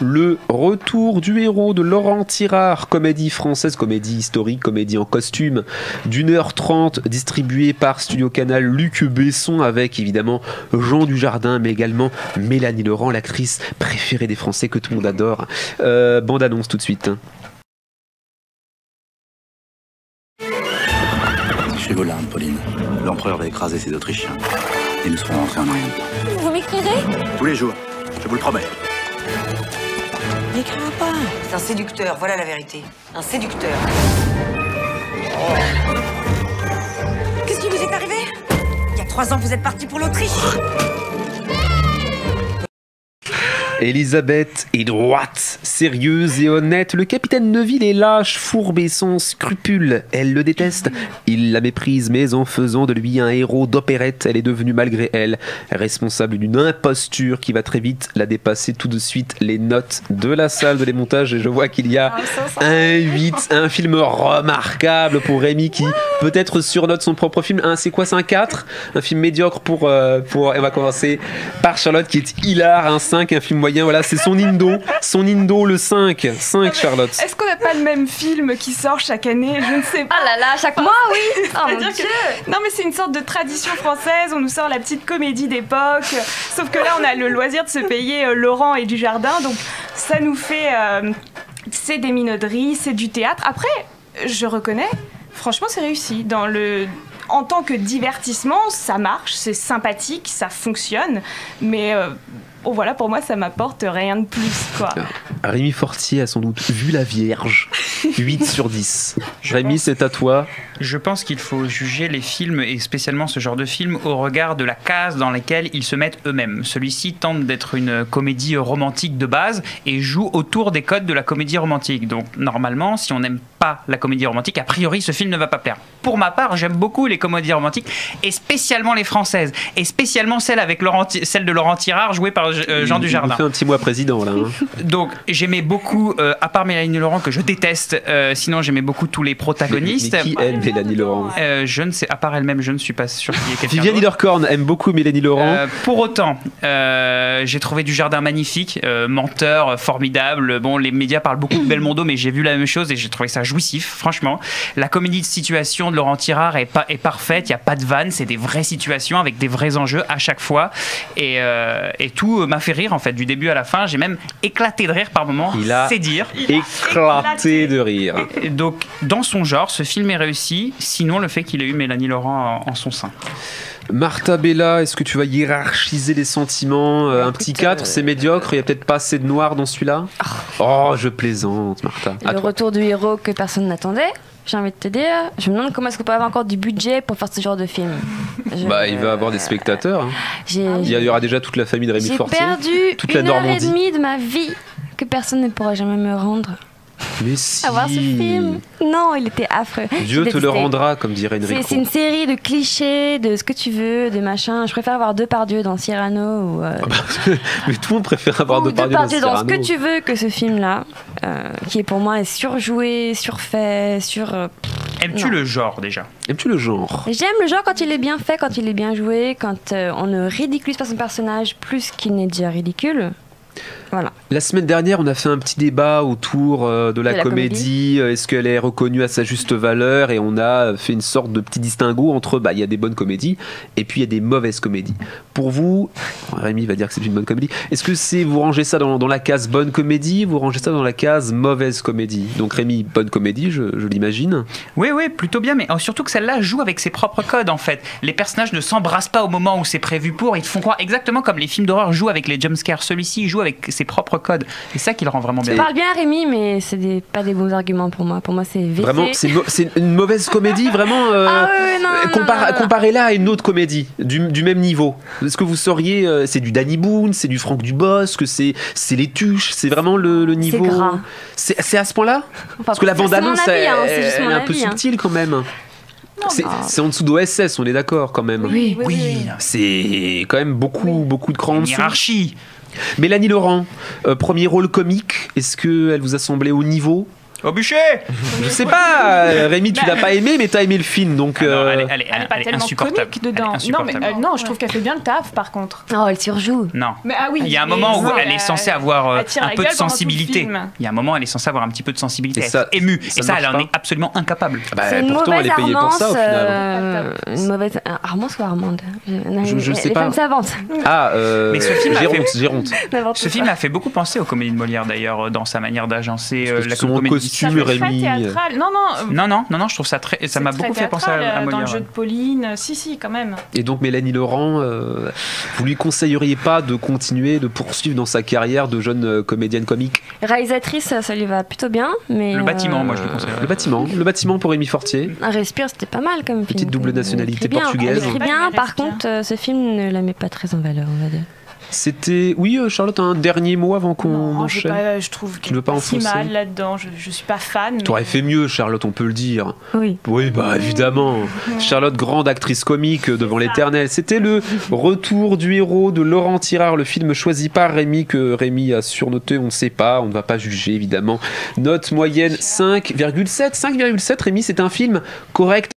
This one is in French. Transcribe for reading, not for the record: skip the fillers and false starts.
Le retour du héros de Laurent Tirard, comédie française, comédie historique, comédie en costume, d'1h30, distribuée par Studio Canal, Luc Besson, avec évidemment Jean Dujardin, mais également Mélanie Laurent, l'actrice préférée des Français que tout le monde adore. Bande annonce tout de suite. Chez Volard, Pauline. L'empereur va écraser ces Autrichiens. Et nous serons rentrés en Orient. Vous m'écrirez? Tous les jours, je vous le promets. N'écrira pas. C'est un séducteur, voilà la vérité. Un séducteur. Qu'est-ce qui vous est arrivé? Il y a 3 ans que vous êtes parti pour l'Autriche. Elisabeth est droite, sérieuse et honnête. Le capitaine Neville est lâche, fourbe et sans scrupules. Elle le déteste, il la méprise, mais en faisant de lui un héros d'opérette, elle est devenue malgré elle responsable d'une imposture qui va très vite la dépasser. Tout de suite les notes de la salle de démontage et je vois qu'il y a un 8, un film remarquable pour Rémi qui peut-être surnote son propre film. C'est quoi, c'est un 4? Un film médiocre pour et on va commencer par Charlotte qui est hilar, un 5, un film moyen. Voilà, c'est son Indo le 5 Charlotte. Est-ce qu'on n'a pas le même film qui sort chaque année? Je ne sais pas. Ah là là, chaque mois, oui. Oh mon Dieu. Non mais c'est une sorte de tradition française, on nous sort la petite comédie d'époque, sauf que là on a le loisir de se payer Laurent et Dujardin, donc ça nous fait... c'est des minauderies, c'est du théâtre. Après, je reconnais, franchement c'est réussi. En tant que divertissement, ça marche, c'est sympathique, ça fonctionne, mais... voilà, pour moi, ça m'apporte rien de plus, quoi. Rémi Fortier a sans doute vu La Vierge. 8 sur 10. Rémi, c'est à toi. Je pense qu'il faut juger les films, et spécialement ce genre de film, au regard de la case dans laquelle ils se mettent eux-mêmes. Celui-ci tente d'être une comédie romantique de base et joue autour des codes de la comédie romantique. Donc, normalement, si on n'aime pas la comédie romantique, a priori, ce film ne va pas plaire. Pour ma part, j'aime beaucoup les comédies romantiques, et spécialement les françaises, et spécialement celle de Laurent Tirard, jouée par Jean Dujardin. Il fait un petit mois président, là. Donc, j'aimais beaucoup, à part Mélanie Laurent, que je déteste, sinon j'aimais beaucoup tous les protagonistes. Mais qui aime Mélanie Laurent? Je ne sais, à part elle-même, je ne suis pas sûr qu'il y ait quelqu'un Viviane Hillerkorn aime beaucoup Mélanie Laurent. Pour autant, j'ai trouvé Dujardin magnifique, menteur, formidable. Bon, les médias parlent beaucoup de Belmondo, mais j'ai vu la même chose et j'ai trouvé ça jouissif, franchement. La comédie de situation de Laurent Tirard est parfaite, il n'y a pas de vanne, c'est des vraies situations avec des vrais enjeux à chaque fois. Et tout m'a fait rire, en fait, du début à la fin. J'ai même éclaté de rire par moments, c'est dire. Éclaté de rire. Et donc, dans son genre, ce film est réussi, sinon le fait qu'il ait eu Mélanie Laurent en son sein. Martha Bella, est-ce que tu vas hiérarchiser les sentiments? Un petit 4, c'est médiocre, il n'y a peut-être pas assez de noir dans celui-là. Oh, je plaisante, Martha. Le retour du héros que personne n'attendait. J'ai envie de te dire, je me demande comment est-ce qu'on peut avoir encore du budget pour faire ce genre de film. Il va avoir des spectateurs. Il y aura déjà toute la famille de Rémi Fortier. J'ai perdu toute la Normandie. 1h30 de ma vie que personne ne pourra jamais me rendre. Mais si. À voir ce film. Non, il était affreux. Dieu te le rendra, comme dirait Enrico. C'est une série de clichés, de ce que tu veux, de machin. Je préfère avoir Depardieu dans Cyrano. Mais tout le monde préfère avoir Depardieu dans Cyrano. Dans ce que tu veux que ce film-là, qui est pour moi est surjoué, surfait, Aimes-tu le genre déjà? Aimes-tu le genre? J'aime le genre quand il est bien fait, quand il est bien joué, quand on ne ridiculise pas son personnage plus qu'il n'est déjà ridicule. Voilà. La semaine dernière, on a fait un petit débat autour de la comédie. Est-ce qu'elle est reconnue à sa juste valeur? Et on a fait une sorte de petit distinguo entre il y a des bonnes comédies et puis il y a des mauvaises comédies. Pour vous, Rémi va dire que c'est une bonne comédie. Est-ce que vous rangez ça dans la case bonne comédie, vous rangez ça dans la case mauvaise comédie? Donc Rémi, bonne comédie, je l'imagine. Oui, plutôt bien, mais surtout que celle-là joue avec ses propres codes en fait. Les personnages ne s'embrassent pas au moment où c'est prévu pour, ils te font croire exactement comme les films d'horreur jouent avec les jumpscares. Celui-ci joue avec ses propres codes. C'est ça qui le rend vraiment bien. Tu parles bien, Rémi, mais c'est pas des bons arguments pour moi. Pour moi, c'est VC. Vraiment, c'est une mauvaise comédie, vraiment. Comparez-la à une autre comédie du même niveau. Est-ce que vous sauriez, c'est du Danny Boone, c'est du Franck Dubosc, c'est les Tuches, c'est vraiment le niveau. C'est gras. C'est à ce point-là? Parce que la bande-annonce, elle est un peu subtile quand même. C'est en dessous d'OSS, on est d'accord quand même. Oui. C'est quand même beaucoup de crans en dessous. Hiérarchie. Mélanie Laurent, premier rôle comique, est-ce qu'elle vous a semblé au niveau? Au bûcher. Je sais pas, Rémi, tu l'as pas aimé, mais t'as aimé le film, donc. Non, elle Elle est pas est tellement insupportable. comique dedans. Elle est insupportable. Non, je trouve qu'elle fait bien le taf par contre. Oh, elle surjoue. Non. Mais ah oui. Il y a un moment où elle est censée avoir elle tire un la peu de gueule pendant tout le sensibilité. film. Il y a un moment, elle est censée avoir un petit peu de sensibilité, Et ça- être émue. ça Et ça, elle marche en pas. est absolument incapable. Bah, C'est une pourtant, elle mauvaise est payée pour ça au final. Une mauvaise. Armance ou Armande Je sais Les pas. femmes savantes. Ah, Mais ce film a Géronte. N'importe Ce quoi. film a fait beaucoup penser aux comédies de Molière d'ailleurs, dans sa manière d'agencer Parce que la son comédie. costume, Ça fait très Rémi. théâtral. Non, Je trouve ça très. Ça c'est m'a très beaucoup fait penser à théâtral, dans Molière. le jeu de Pauline. Si, quand même. Et donc Mélanie Laurent, vous lui conseilleriez pas de continuer, de poursuivre dans sa carrière de jeune comédienne comique? Réalisatrice, ça lui va plutôt bien. Mais Le bâtiment, moi je le conseille. Le bâtiment pour Rémi Fortier. Un Respire, c'était pas mal comme film. Petite double Elle nationalité écrit bien, portugaise. Elle écrit Ouais, bien, mais par Respire. contre, ce film ne la met pas très en valeur, on va dire. C'était. Oui, Charlotte, un dernier mot avant qu'on Non, enchaîne. je trouve Tu qu'elle veux est pas pas si enfoncer mal là-dedans. Je suis pas fan. mais- T'aurais fait mieux, Charlotte, on peut le dire. Oui. Oui, bah évidemment. Charlotte, grande actrice comique devant l'éternel. C'était le retour du héros de Laurent Tirard, le film choisi par Rémi, que Rémi a surnoté, on ne sait pas, on ne va pas juger évidemment. Note moyenne 5,7. 5,7, Rémi, c'est un film correct.